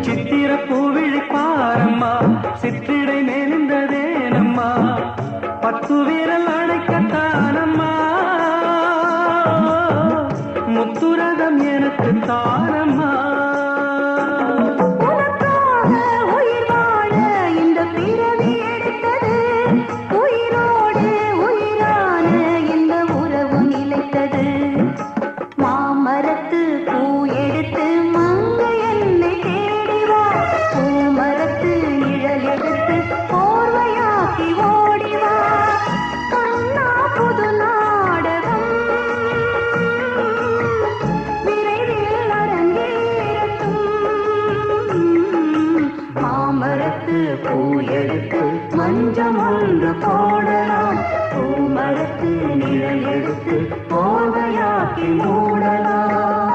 சித்திர பூவிழி பாரம்மா சிற்றிடை மேலிந்ததேனம்மா பத்து வீரல் அடைக்கத்தானம்மா முத்துரதம் எனக்கு தானம்மா பூயெடுத்து மஞ்சம் ஒன்று போடலாம் பூமரத்து நிழல் எடுத்து போவையாக்கி மூடலாம்